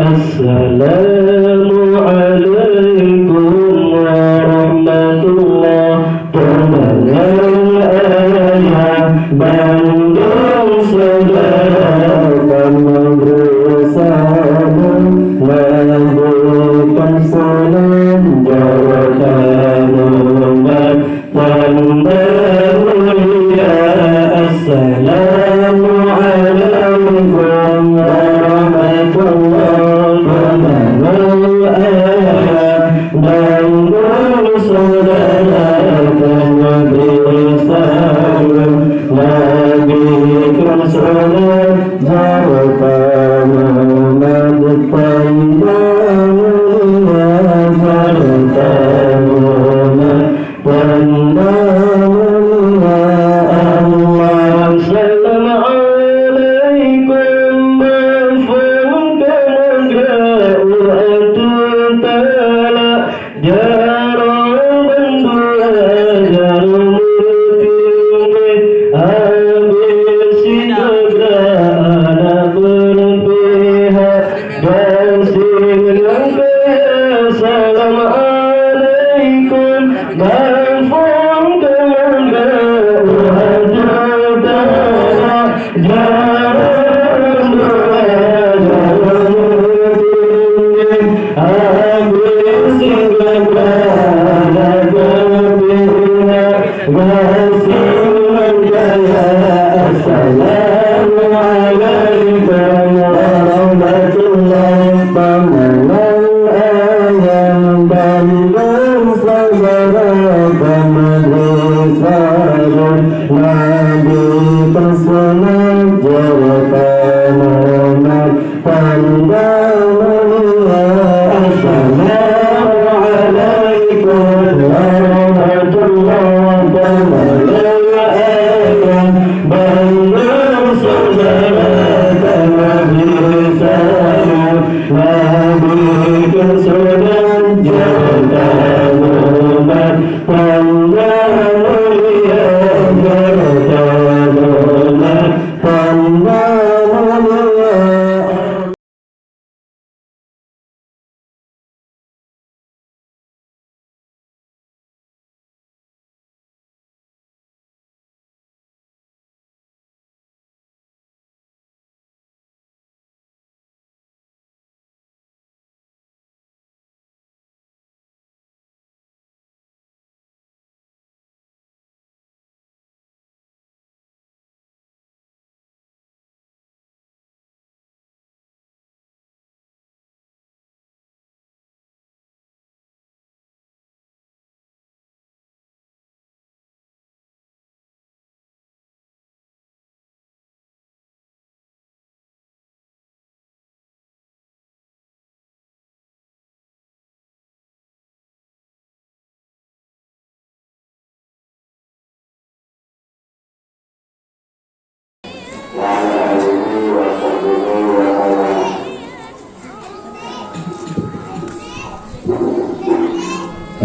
Assalamualaikum warahmatullah. Pendengar ayat Bandung saudara kami bersama melakukan salam jawatan umat tanda mulia. Assalamualaikum warahmatullahi wabarakatuh. Bandung saudara kami bersama melakukan salam jawatan umat tanda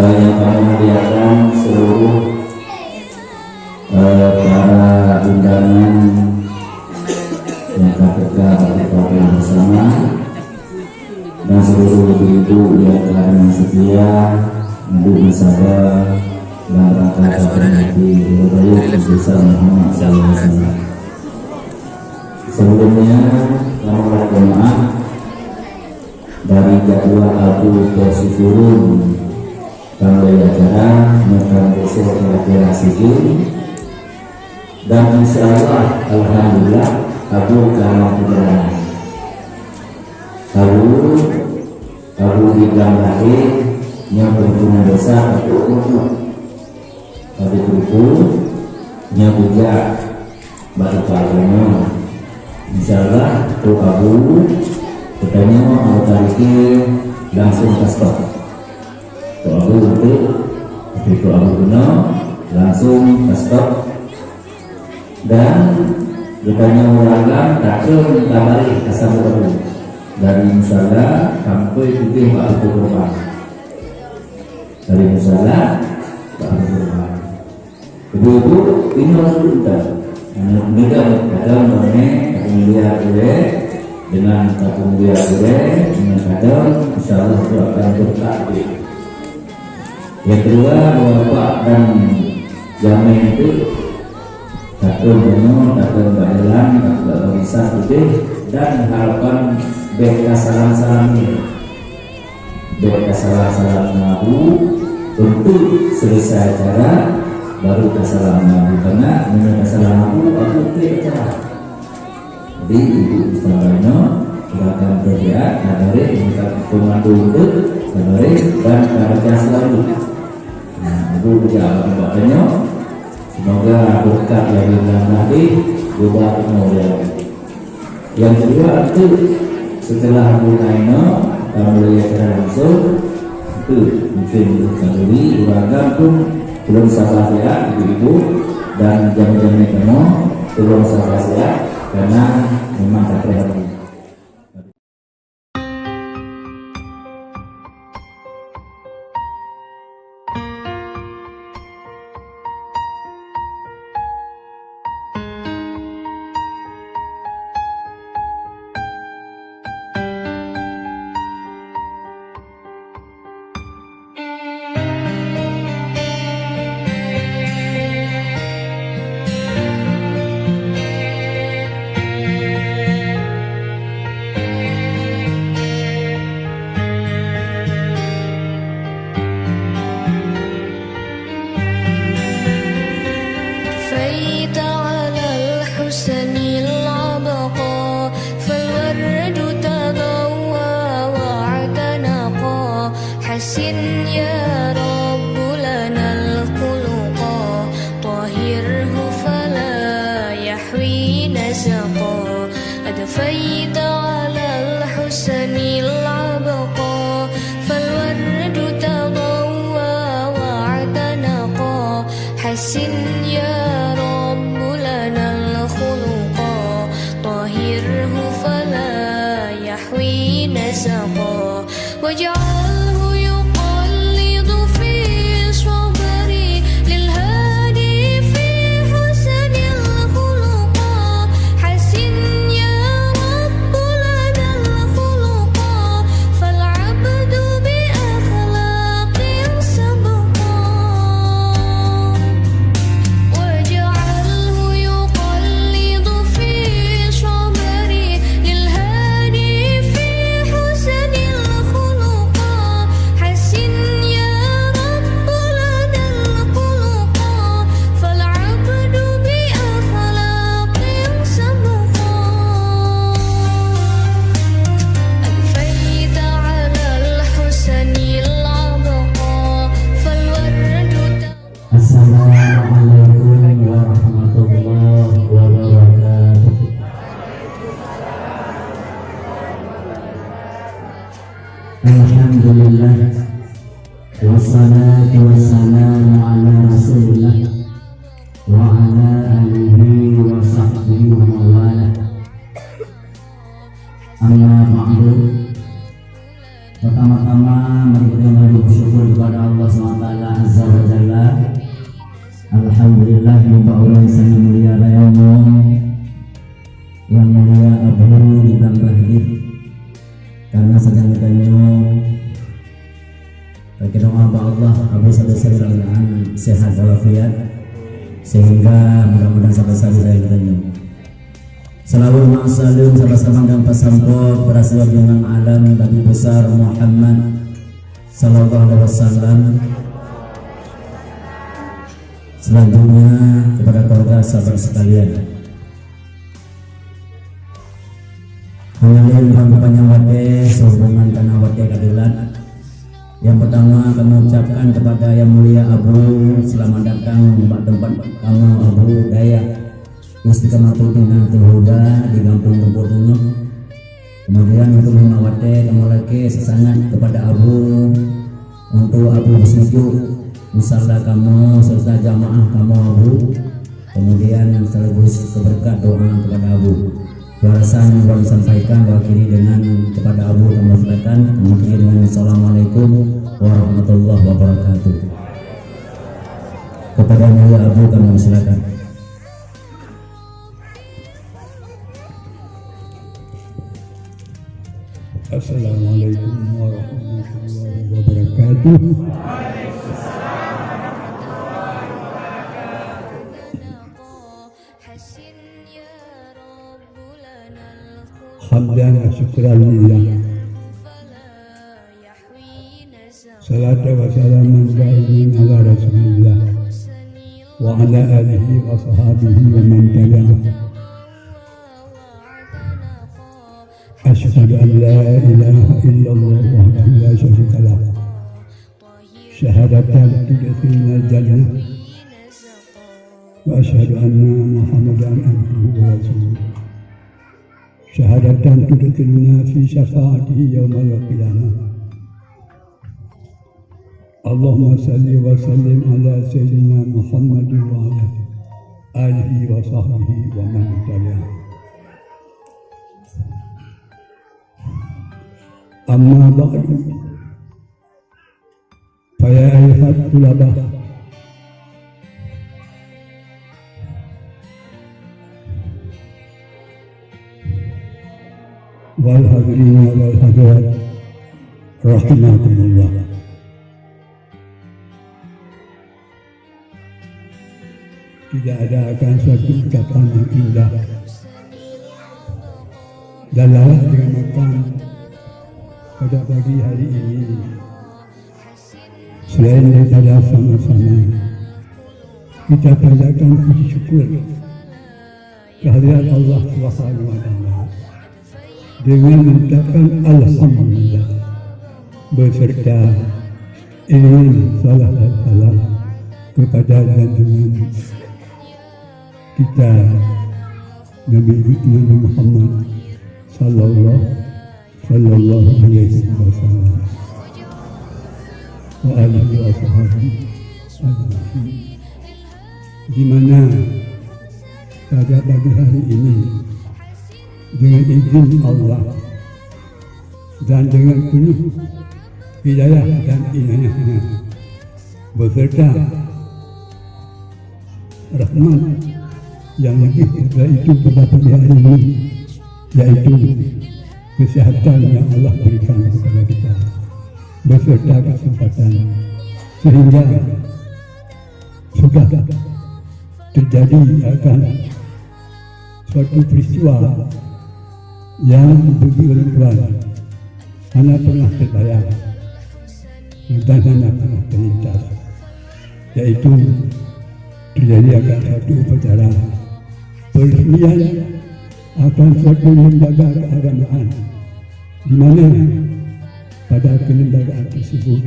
yang kami muliakan seluruh para undangan yang KPK bersama dan seluruh ibu-ibu yang telah dengan setia mendukung sahabat dan rangka hati Hidayat Besar Muhammad SAW. Sebelumnya kami mohon maaf dari jadwal Abu Tosifurun kalau acara mekan besok kira-kira sedikit dan insyaallah alhamdulillah Abu karena perjalanan Abu di lahir yang berguna dosa tapi buku nya bijak batu palanya insyaallah tu Abu katanya mau tarik langsung ke stop tu Abu itu Abu guna langsung ke stop dan katanya orang takkan tabari asal Abu dari musala sampai putih Pak Abu Kurban dari musala Pak Abu Kurban ibu-ibu ini harus diutar mudah kadang mengenai kemuliaan dengan tabung dia dengan kadang insyaallah itu akan berkah. Yang kedua, bapak dan jamin itu takut penuh, takut bayalan, takut bisa putih, dan harapan beka salam-salam ini, beka salam-salam Nabi untuk selesai acara baru salam Nabi, karena menurut salam Nabi aku acara. Jadi ibu istilahnya silakan bergerak, kadare minta komando untuk kadare dan kerja selalu. Nah, ibu berjalan bapaknya. Semoga berkat yang dibilang Nabi juga kemudian. Yang kedua itu setelah Bunaino kamu lihat langsung itu mungkin kali beragam pun belum sabar ya ibu-ibu dan jam-jamnya kamu belum sabar ya karena memang tak terhenti. Alhamdulillah wassalatu wassalamu ala rasulillah wa ala alihi wa sahbihi wa mawala. Amma ba'du. Pertama-tama mari kita bersyukur kepada Allah SWT Azza wa Jalla. Alhamdulillah nyumpah Allah yang mulia rayamu yang mulia Abu ditambah hadir karena sedang bertanya bagi doa Allah Abu Sadar sehat walafiat sehingga mudah-mudahan sampai-sampai saya bertanya selalu ma'asalim sama-sama dan pasampok berhasil dengan alam Nabi besar Muhammad sallallahu alaihi wasallam. Selanjutnya kepada keluarga sahabat sekalian, mengalir panjang wate sehubungan karena wate keadilan. Yang pertama kami ucapkan kepada yang mulia Abu selamat datang di tempat kamu Abu Daya Istiqamatul Dinatul Huda di Kampung Tempurnya. Kemudian untuk mengawate kamu lagi sesangat kepada Abu untuk Abu Bisniku musalla kamu serta jamaah kamu Abu. Kemudian sekaligus keberkat doa kepada Abu. Warasan yang disampaikan wakili dengan kepada Abu kamu silakan mengakhiri dengan Assalamualaikum warahmatullahi wabarakatuh. Kepada mulia Abu kamu silakan. Assalamualaikum warahmatullahi wabarakatuh. Hamdan wa syukran lillah. Salatu wa salamun daimin ala rasulillah wa ala alihi wa sahbihi wa man tabi'ah. Asyhadu an la ilaha illallah wahdahu la syarika lah. Syahadatan tudkhilna jannah. Wa asyhadu anna Muhammadan abduhu wa rasuluh. Syahadatan tudkhilna fi syafaatihi yaumal qiyamah. Allahumma salli wa sallim ala sayyidina Muhammad wa ala alihi wa sahbihi wa man tabi'ah. Amma ba'du, fa ya ayyuhat tulabah, wal hadirin wal hadirat rahimakumullah. Tidak ada akan suatu ucapan yang indah dan layak dengan makan pada pagi hari ini selain daripada sama-sama kita panjatkan puji syukur kehadirat Allah Subhanahu wa taala dengan mengucapkan alhamdulillah beserta ingin salat dan salam kepada junjungan kita Nabi Muhammad sallallahu alaihi wasallam wa alihi wa sahbihi ajma'in. Di mana pada pagi hari ini dengan izin Allah dan dengan penuh hidayah dan inayahnya beserta rahmat yang lebih daripada itu pada pagi hari ini, yaitu kesehatan yang Allah berikan kepada kita beserta kesempatan sehingga sudah terjadi akan suatu peristiwa yang bagi orang tua anak pernah terbayang dan anak pernah terlintas, yaitu terjadi akan satu upacara peresmian akan suatu lembaga keagamaan di mana pada kelembagaan tersebut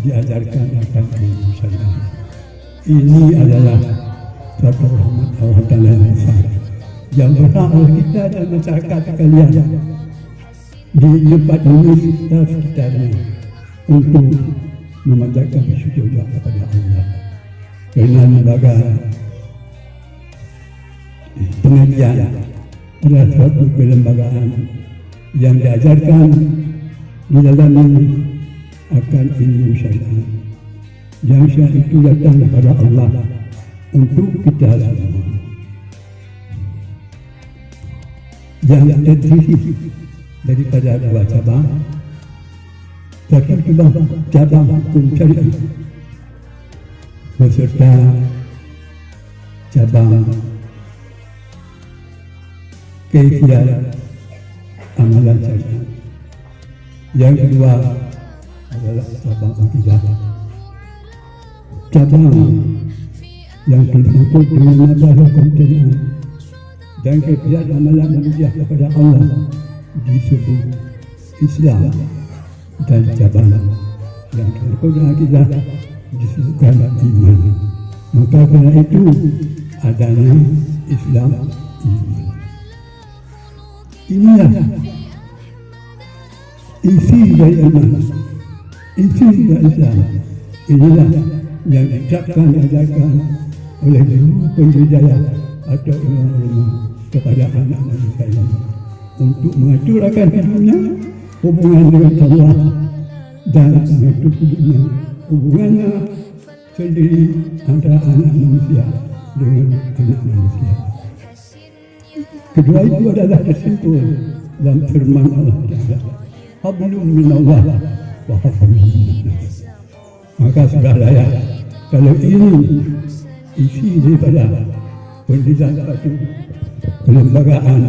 diajarkan akan ilmu syariah. Ini adalah satu rahmat Allah Ta'ala yang besar yang berhak oleh kita dan masyarakat sekalian di tempat universitas kita ini untuk memanjatkan syukur kepada Allah kerana lembaga pengajian adalah suatu kelembagaan yang diajarkan di dalam akan ilmu syariah. Yang syariah itu datang kepada Allah untuk kita semua. Yang terdiri daripada dua cabang. Satu cabang hukum syariah beserta cabang kaifiat amalan syariah. Yang kedua adalah cabang akidah, cabang yang tersangkut dengan masalah hukum syariah dan kaifiat amalan manusia kepada Allah disebut Islam, dan cabang yang tersangkut dengan akidah disebutkan iman. Maka kerana itu adanya Islam iman. Inilah isi dari iman, isi dari Islam. Inilah yang diajarkan oleh guru pendidikan atau ulama kepada anak-anak saya untuk mengaturkan hidupnya hubungan dengan Allah dan mengatur hidupnya hubungannya sendiri antara anak manusia dengan anak manusia. Kedua itu adalah tersentuh dalam firman Allah Ta'ala hablum minallah wa hablum minnas. Maka sudah layak kalau ini isi daripada pendirian satu kelembagaan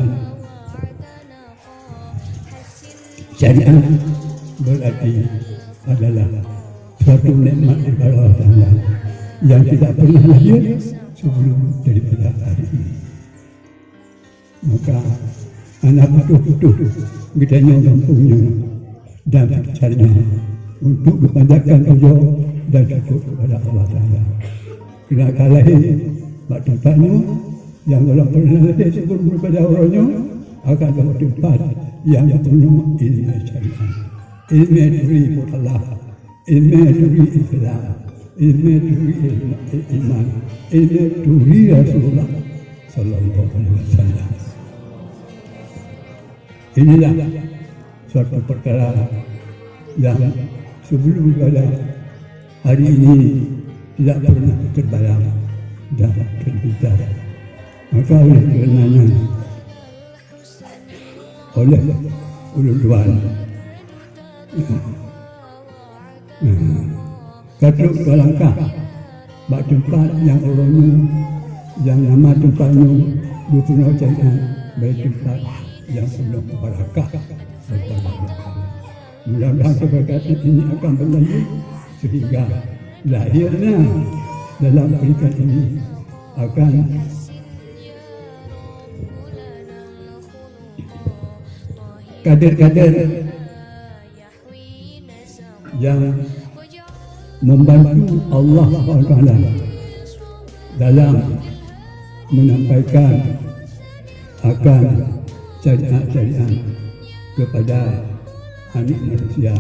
syariah, berarti adalah suatu nikmat daripada Allah Ta'ala yang tidak pernah hadir sebelum daripada hari ini. Maka anak betul-betul kita mampunya dan caranya untuk memanjatkan tujuh dan syukur kepada Allah Ta'ala. Kena kalahin mak tempatnya yang kalau pernah lebih sebelum kepada orangnya akan dapat tempat yang penuh ilmu syariah, ilmu duri Allah, ilmu duri Islam, ilmu duri iman, ilmu duri Rasulullah Sallallahu Alaihi Wasallam. Inilah suatu perkara yang sebelum pada hari ini tidak pernah terbayang dan terbicara. Maka oleh karenanya oleh ulun-ulun katruk kalangkah bak tempat yang orangnya yang nama tempatnya berpenuh cairan baik tempat yang penuh barakah dan barakah. Mudah-mudahan keberkatan ini akan berlanjut sehingga lahirnya dalam peringkat ini akan kader-kader yang membantu Allah SWT dalam menyampaikan akan syariat-syariat kepada anak manusia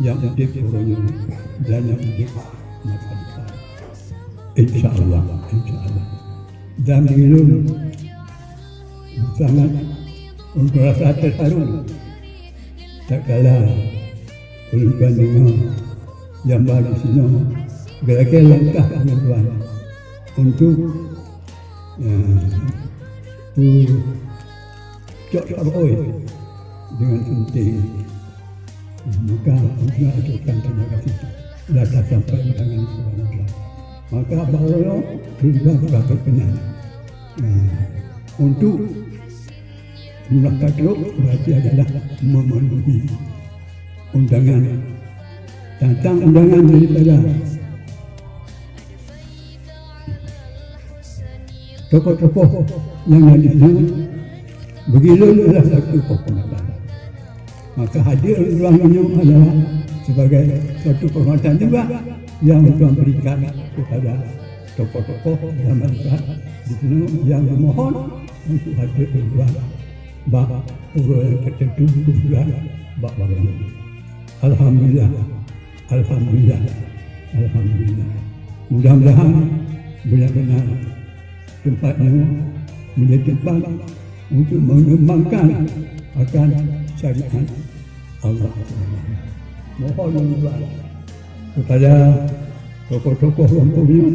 yang hidup orangnya dan yang hidup masa depan. InsyaAllah, insyaAllah. Dan begitu sangat merasa terharu tak kalah ulun dengar yang baru sini gerak-gerak langkah tuan untuk cok-cok dengan penting. Maka kita aturkan terima kasih datang sampai tangan Subhanallah. Maka baru juga dapat kenal untuk melakukan berarti adalah memenuhi undangan. Datang undangan daripada tokoh-tokoh yang ada di sana. Begitu adalah satu penghormatan. Maka hadir ruangannya adalah sebagai satu penghormatan juga yang Tuhan berikan kepada tokoh-tokoh yang mereka di sana yang memohon untuk hadir ruangan. Bapak urut tertentu sudah bapak ini. Alhamdulillah, alhamdulillah, alhamdulillah. Mudah-mudahan benar-benar tempatnya menjadi tempat untuk mengembangkan akan syariat Allah. Mohon doa kepada tokoh-tokoh Lampungnya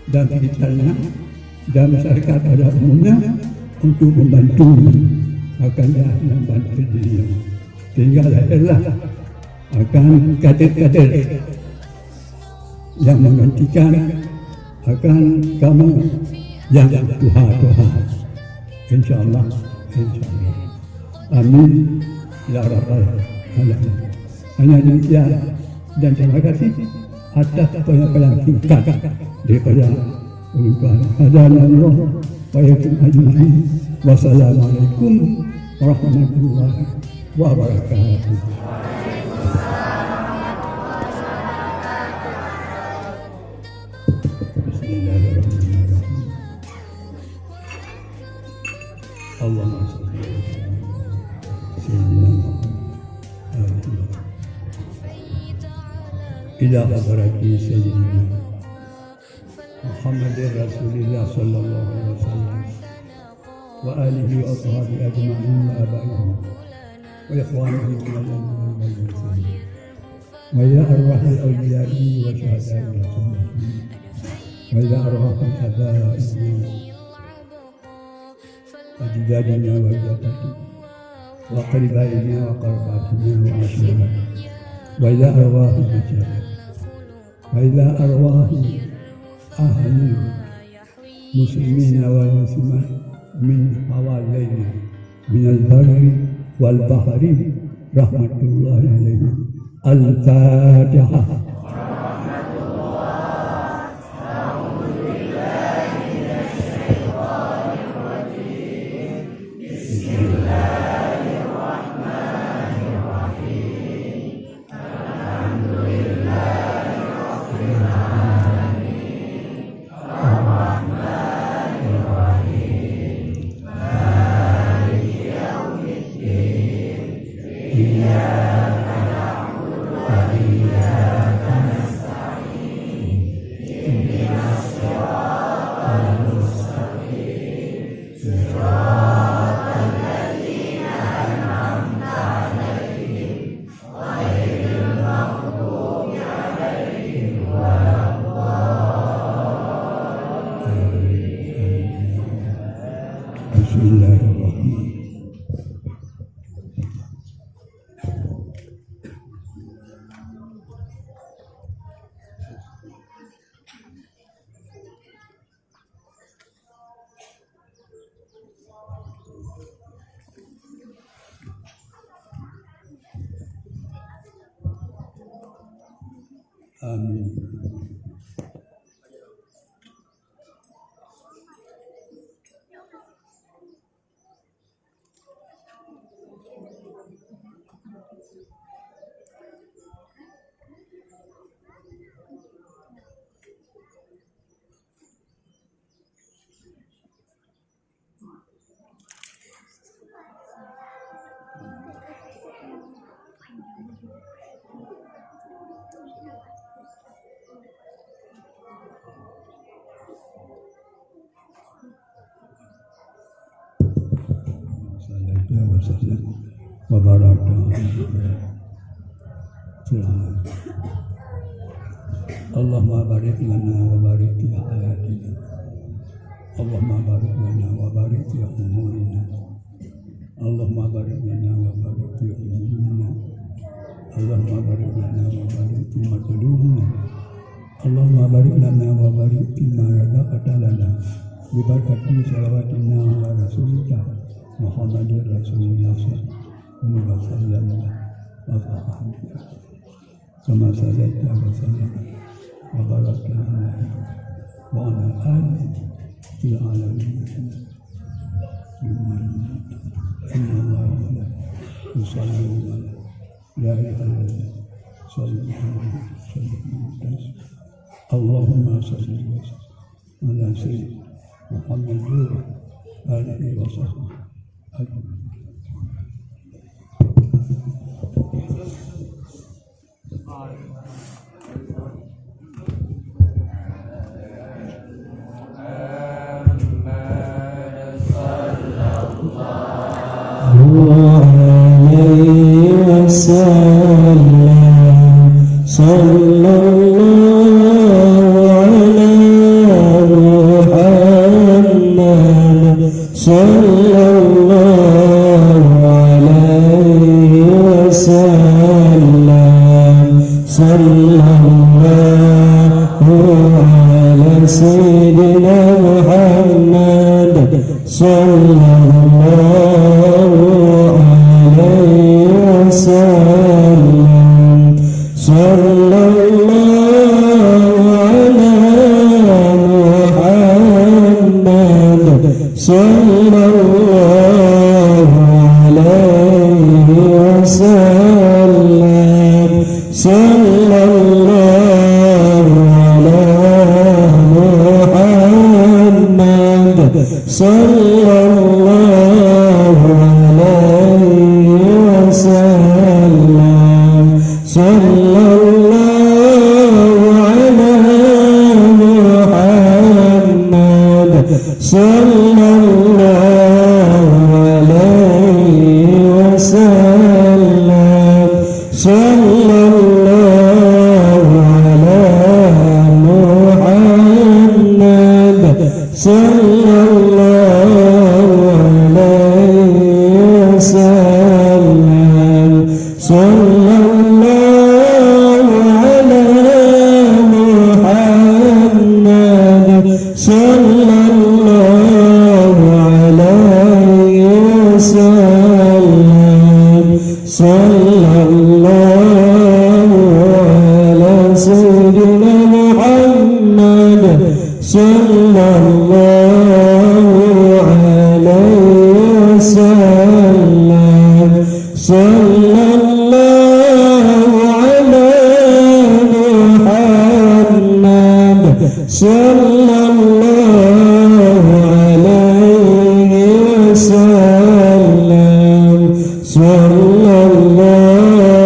dan sekitarnya dan masyarakat pada umumnya untuk membantu akan membantu dirinya sehingga lahirlah akan kader-kader yang menggantikan akan kamu yang Tuhan. InsyaAllah, insyaAllah. Amin. Ya Rabbal Alamin. Hanya demikian dan terima kasih atas penyampaian singkat daripada ulun. Hadanallah wa yakum ajma'in. Wassalamualaikum warahmatullahi wabarakatuh. Bismillahirrahmanirrahim. Allahumma shalli ala sayyidina Muhammad ila hadrati sayyidina Muhammadir Rasulillah sallallahu alaihi wasallam wa alihi wa ashabihi ajma'in wa abaihim wa ikhwanihi min al-muslimin wa ya arwahal awliya'i wa syuhada'i wa ya arwahal abai'i ajdadina wa jadati وقربائنا وقرباتنا وأشياء وإلى أرواح المشايخ وإلى أرواح أهل المسلمين والمسلمات من حوالينا من البر والبحر رحمة الله عليهم. الفاتحة. Bismillahirrahmanirrahim. Amin. Allahumma barik lana wa barik fi hayatina. Allahumma barik lana wa barik fi umurina. Allahumma barik lana wa barik fi umurina. Allahumma barik lana wa barik fi matulubina. Allahumma barik lana wa barik fi ma razaqta lana. Bi barakati salawatina ala rasulika Muhammadur Rasulullah sallallahu alaihi wasallam. Kama sallaita wa sallam wa barakta alaihi wa ala alihi fil alamin. Inna Allaha wa malaikatahu yusalluna ala nabiyyina sallallahu alaihi wasallam. Allahumma salli wa sallim ala sayyidina Muhammad wa alihi wa sahbihi ajma'in. sallallahu alaihi wasallam. sallallahu alaihi wasallam, sallallahu ala Muhammad, sallallahu alaihi wasallam, sallallahu ala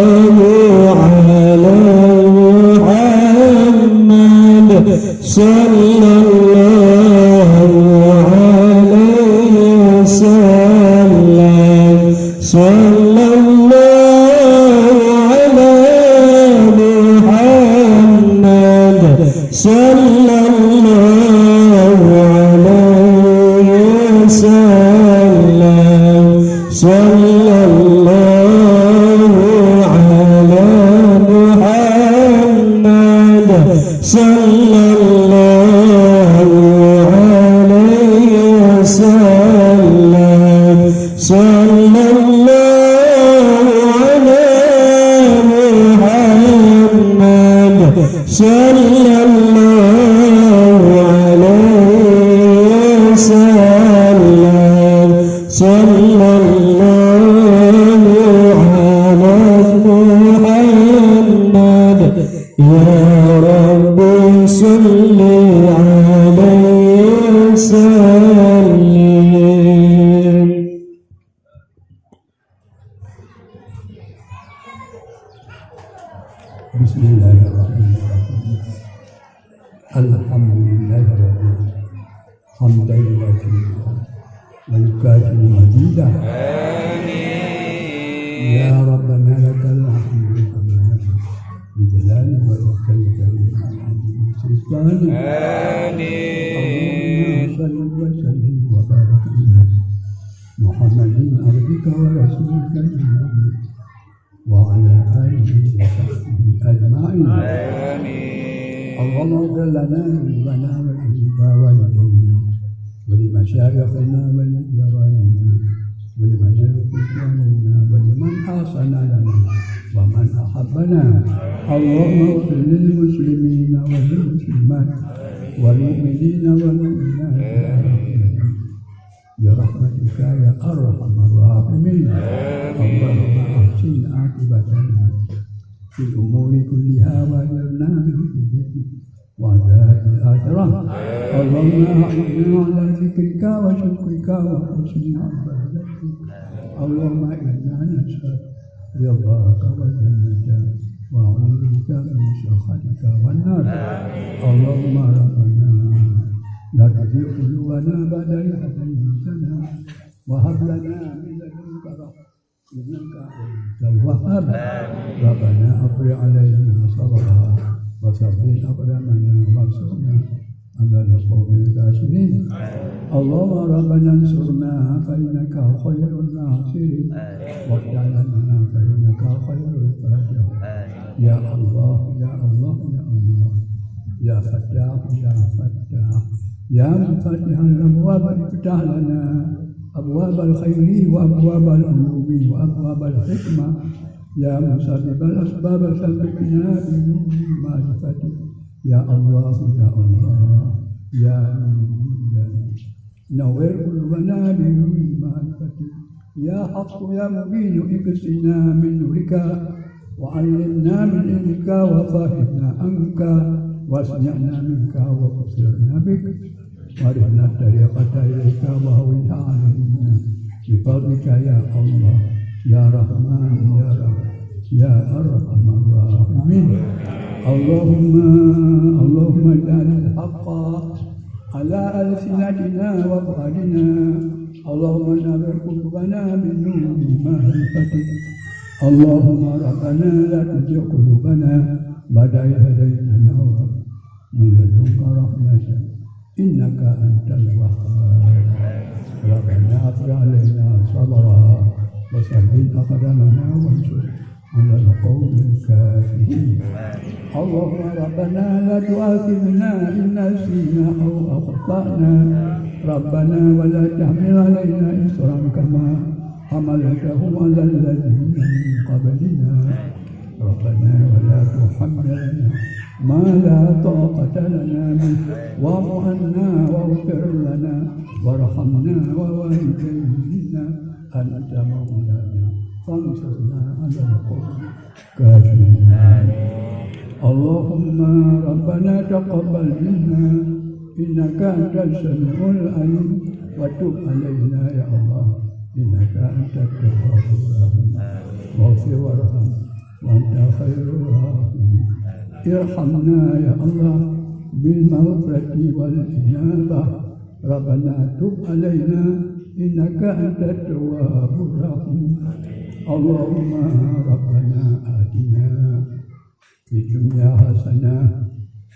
Muhammad, sallallahu alaihi wasallam, sallallahu ala Muhammad, sallallahu alaihi wasallam, sallallahu ala Muhammad, sallallahu alaihi wasallam, sallallahu ala Muhammad, sallallahu alaihi wasallam, sallallahu ala Muhammad. Ya Rabbi salli alaihi wasallim. Bismillahirrahmanirrahim. Alhamdulillahirabbil hamdan lillahi wa yukafi majidah. Ya Rabbana lakal hamdu bi jalali wa ikramika sultani. Allahumma salli wa sallim wa barik ala Muhammadin abdika wa rasulika wa ala alihi wa sahbihi ajma'in. اللهم اغفر لنا ذنوبنا ولوالدينا ولمشايخنا ولجيراننا ولمن يرحمنا ولمن أحسن لنا ومن أحبنا. اللهم اغفر للمسلمين والمسلمات والمؤمنين والمؤمنات برحمتك يا أرحم الراحمين. اللهم أحسن عاقبتنا في الأمور كلها وأجرنا من خزي وعذاب الآخرة. اللهم أعنا على ذكرك وشكرك وحسن عبادتك. اللهم إنا نسأل رضاك والجنة وأعوذ بك من سخطك والنار. اللهم ربنا لا تزغ قلوبنا بعد إذ هديتنا وهب لنا من لدنك رحمة إنك أنت الوهاب. ربنا أفرغ علينا صبرا وثبت أقدامنا وانصرنا على القوم الكافرين. اللهم ربنا انصرنا فإنك خير الناصرين واجعل لنا فإنك خير الفاتحين. يا الله يا الله يا الله يا فتاح يا فتاح يا مفتح الأبواب افتح لنا أبواب الخير وأبواب العلوم وأبواب الحكمة. يا مسبب الأسباب ثبتنا بنور معرفتك. يا الله يا الله يا نور قلوبنا بنور معرفتك. يا حق يا مبين اكسنا من نورك وعلمنا من علمك وفهمنا عنك واسمعنا منك وبصرنا بك وارنا الطريقة إليك وهونا علينا بفضلك يا الله يا رحمن يا رحمن يا أرحم الراحمين. اللهم اجعل الحق على ألسنتنا وأفعالنا. اللهم نور قلوبنا بالنور معرفتك. اللهم ربنا لا تزغ قلوبنا بعد إذ هديتنا وهب من لدنك رحمة إنك أنت الوهاب. ربنا أفرغ علينا صبرا وثبت أقدامنا وانصرنا على القوم الكافرين. اللهم ربنا لا تؤاخذنا إن نسينا أو أخطأنا. ربنا ولا تحمل علينا إصرا كما حملته على الذين من قبلنا. ربنا ولا تحملنا ما لا طاقة لنا به واعف عنا واغفر لنا وارحمنا ووالدينا أنت مولانا فانصرنا على القوم الكافرين. اللهم ربنا تقبل منا إنك أنت السميع العليم وتب علينا يا الله إنك أنت التواب الرحيم واغفر وارحم وأنت خير الراحمين. ارحمنا يا الله بالمغفرة والإنابة. ربنا تب علينا إنك أنت التواب الرحيم. اللهم ربنا آتنا في الدنيا حسنة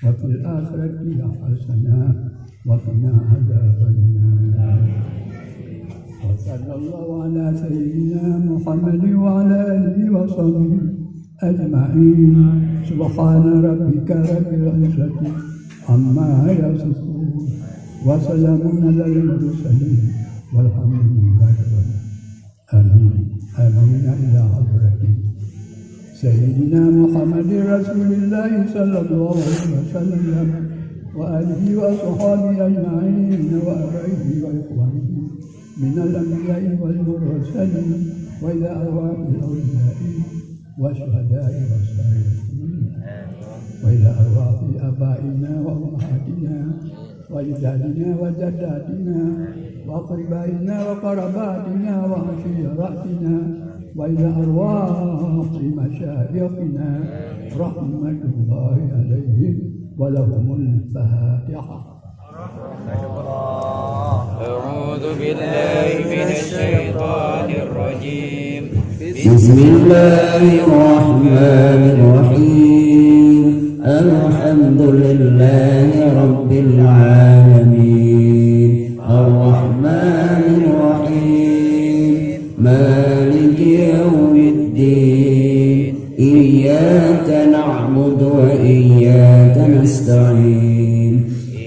وفي الآخرة حسنة وقنا عذاب النار. وصلى الله على سيدنا محمد وعلى آله وصحبه أجمعين. سبحان ربك رب العزة عما يصفون وسلام على المرسلين والحمد لله رب العالمين. آمين آمين إلى حضرة سيدنا محمد رسول الله صلى الله عليه وسلم وآله وصحبه أجمعين وآبائه وإخوانه من الأنبياء والمرسلين وإلى أرواح الأولياء والشهداء والصالحين وإلى أرواح آبائنا وأمهاتنا وأجدادنا وجداتنا وأقربائنا وقرباتنا وعشيرتنا وإلى أرواح مشايخنا رحمة الله عليهم ولهم الفاتحة. أعوذ بالله من الشيطان الرجيم. بسم الله الرحمن الرحيم. الحمد لله رب العالمين الرحمن الرحيم مالك يوم الدين إياك نعبد وإياك نستعين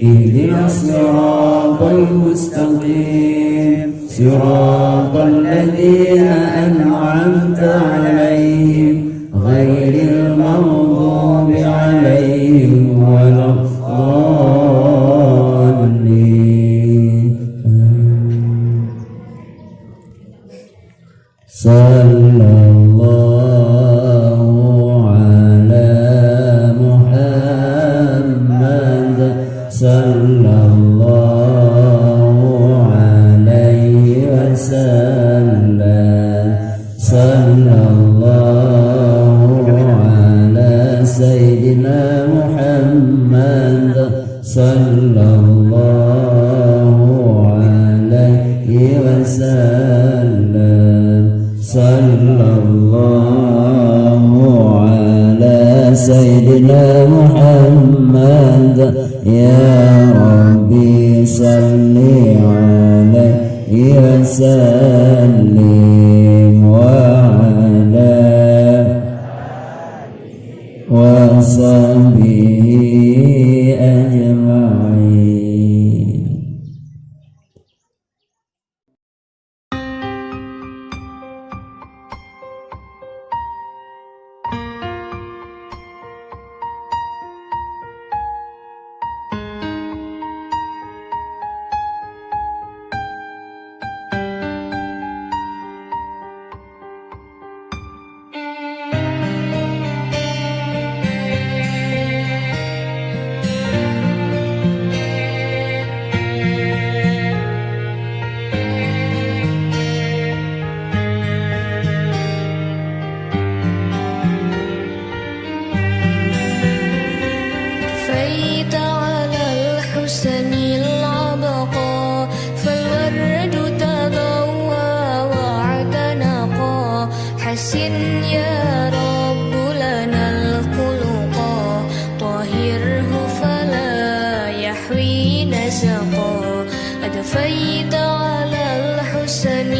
اهدنا الصراط المستقيم صراط الذين أنعمت عليهم غير المغضوب عليهم ولا الضالين. صلى الله على محمد صلى الله عليه وسلم. صلى الله على سيدنا محمد صلى الله عليه وسلم. صلى الله على سيدنا محمد يا ربي صل عليه وسلم وعلى وصحبه أجمعين. كفيت على الحسن العبقى فالورد تضوى واعتنقا. حسن يا رب لنا الخلقا طهره فلا يحوي نسقا. أدفيت على الحسن